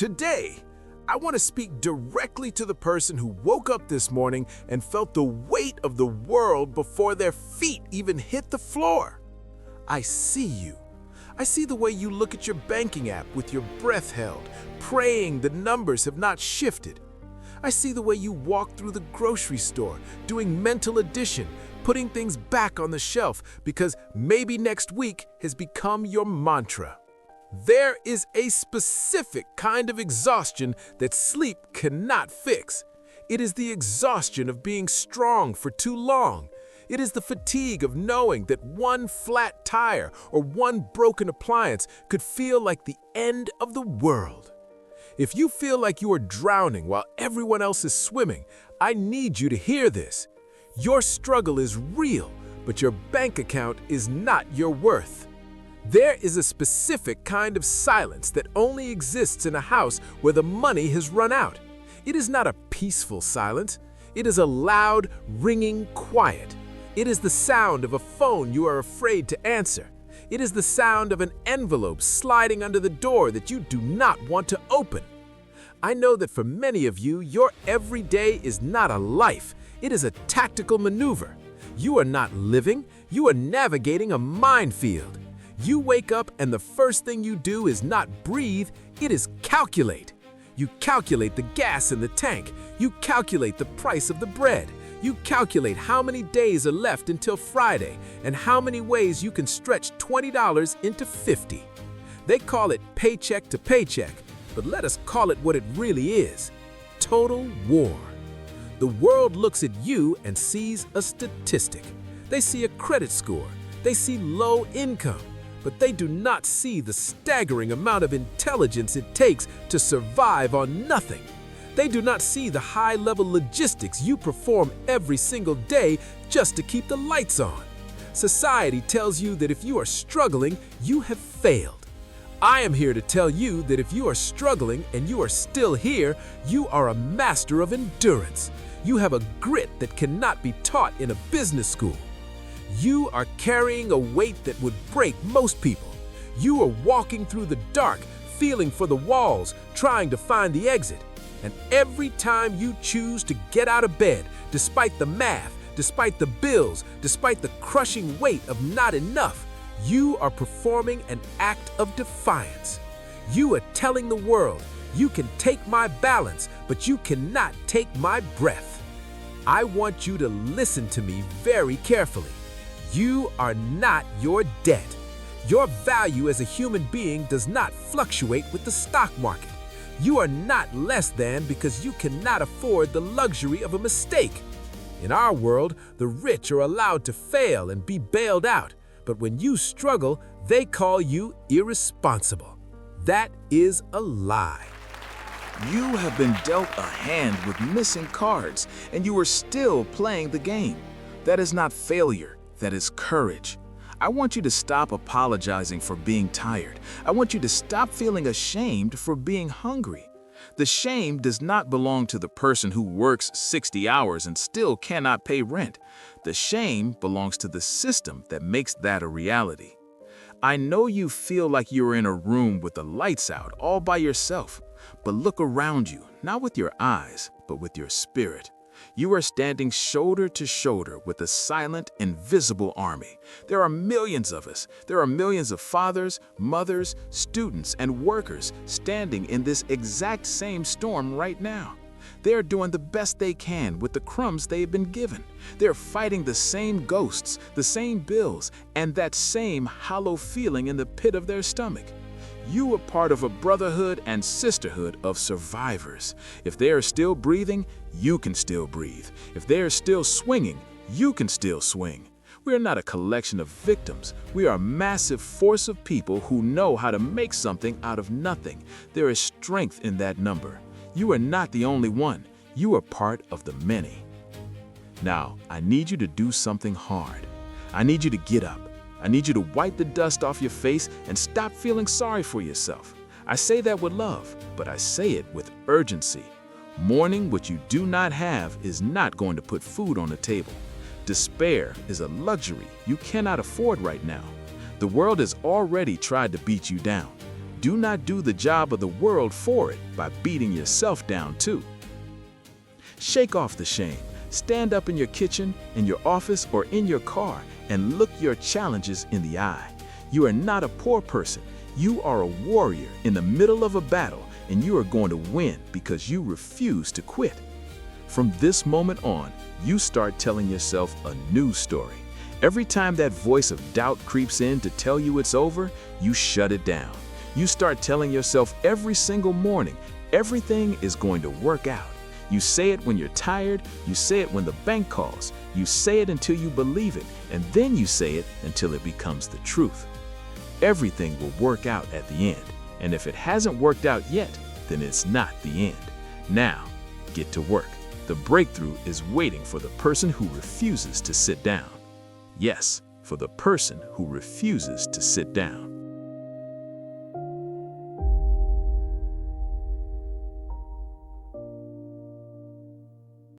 Today, I want to speak directly to the person who woke up this morning and felt the weight of the world before their feet even hit the floor. I see you. I see the way you look at your banking app with your breath held, praying the numbers have not shifted. I see the way you walk through the grocery store, doing mental addition, putting things back on the shelf because maybe next week has become your mantra. There is a specific kind of exhaustion that sleep cannot fix. It is the exhaustion of being strong for too long. It is the fatigue of knowing that one flat tire or one broken appliance could feel like the end of the world. If you feel like you are drowning while everyone else is swimming, I need you to hear this. Your struggle is real, but your bank account is not your worth. There is a specific kind of silence that only exists in a house where the money has run out. It is not a peaceful silence. It is a loud, ringing quiet. It is the sound of a phone you are afraid to answer. It is the sound of an envelope sliding under the door that you do not want to open. I know that for many of you, your everyday is not a life. It is a tactical maneuver. You are not living. You are navigating a minefield. You wake up and the first thing you do is not breathe, it is calculate. You calculate the gas in the tank. You calculate the price of the bread. You calculate how many days are left until Friday and how many ways you can stretch $20 into $50. They call it paycheck to paycheck, but let us call it what it really is: total war. The world looks at you and sees a statistic. They see a credit score. They see low income. But they do not see the staggering amount of intelligence it takes to survive on nothing. They do not see the high-level logistics you perform every single day just to keep the lights on. Society tells you that if you are struggling, you have failed. I am here to tell you that if you are struggling and you are still here, you are a master of endurance. You have a grit that cannot be taught in a business school. You are carrying a weight that would break most people. You are walking through the dark, feeling for the walls, trying to find the exit. And every time you choose to get out of bed, despite the math, despite the bills, despite the crushing weight of not enough, you are performing an act of defiance. You are telling the world, you can take my balance, but you cannot take my breath. I want you to listen to me very carefully. You are not your debt. Your value as a human being does not fluctuate with the stock market. You are not less than because you cannot afford the luxury of a mistake. In our world, the rich are allowed to fail and be bailed out, but when you struggle, they call you irresponsible. That is a lie. You have been dealt a hand with missing cards, and you are still playing the game. That is not failure. That is courage. I want you to stop apologizing for being tired. I want you to stop feeling ashamed for being hungry. The shame does not belong to the person who works 60 hours and still cannot pay rent. The shame belongs to the system that makes that a reality. I know you feel like you're in a room with the lights out all by yourself, but look around you, not with your eyes, but with your spirit. You are standing shoulder to shoulder with a silent, invisible army. There are millions of us. There are millions of fathers, mothers, students, and workers standing in this exact same storm right now. They are doing the best they can with the crumbs they have been given. They're fighting the same ghosts, the same bills, and that same hollow feeling in the pit of their stomach. You are part of a brotherhood and sisterhood of survivors. If they are still breathing, you can still breathe. If they are still swinging, you can still swing. We are not a collection of victims. We are a massive force of people who know how to make something out of nothing. There is strength in that number. You are not the only one. You are part of the many. Now, I need you to do something hard. I need you to get up. I need you to wipe the dust off your face and stop feeling sorry for yourself. I say that with love, but I say it with urgency. Mourning what you do not have is not going to put food on the table. Despair is a luxury you cannot afford right now. The world has already tried to beat you down. do not do the job of the world for it by beating yourself down too. Shake off the shame. Stand up in your kitchen, in your office, or in your car and look your challenges in the eye. You are not a poor person. You are a warrior in the middle of a battle, and you are going to win because you refuse to quit. From this moment on, you start telling yourself a new story. Every time that voice of doubt creeps in to tell you it's over, you shut it down. You start telling yourself every single morning, everything is going to work out. You say it when you're tired, you say it when the bank calls, you say it until you believe it, and then you say it until it becomes the truth. Everything will work out at the end, and if it hasn't worked out yet, then it's not the end. Now, get to work. The breakthrough is waiting for the person who refuses to sit down. Yes, for the person who refuses to sit down.